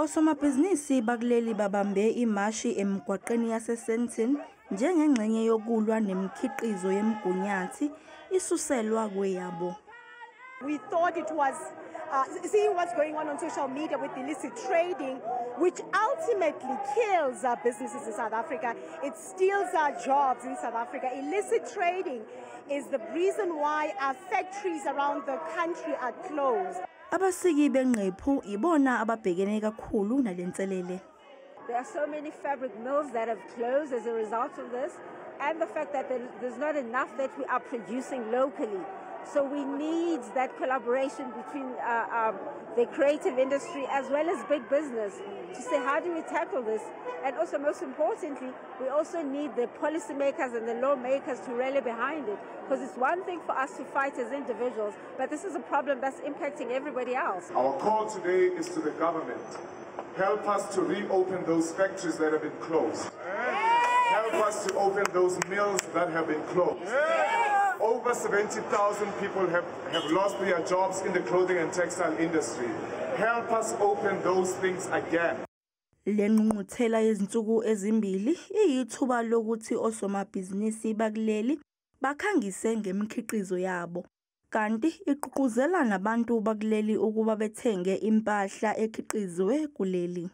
Osomabhizinisi bakuleli babambe imashi emgwaqeni yaseSandton njengengxenye yokulwa nemikhiqizo yemgunyathi isuselwa kweyabo. We thought it was seeing what's going on social media with illicit trading, which ultimately kills our businesses in South Africa. It steals our jobs in South Africa. Illicit trading is the reason why our factories around the country are closed. Abasiki benqephu ibona ababhekene kakhulu nalenselele. There are so many fabric mills that have closed as a result of this, and the fact that there's not enough that we are producing locally. So we need that collaboration between the creative industry as well as big business to say how do we tackle this. And also, most importantly, we also need the policymakers and the lawmakers to rally behind it, because it's one thing for us to fight as individuals, but this is a problem that's impacting everybody else. Our call today is to the government. Help us to reopen those factories that have been closed. Help us to open those mills that have been closed. Over 70,000 people have lost their jobs in the clothing and textile industry. Help us open those things again. Lengqungquthela yezinsuku ezimbili iyithuba lokuthi osomabhizinisi bakuleli bakhangise ngemikhiqizo yabo. Kanti igqugquzela nabantu bakuleli ukuba bethenge impahla ekhiqizwe kuleli.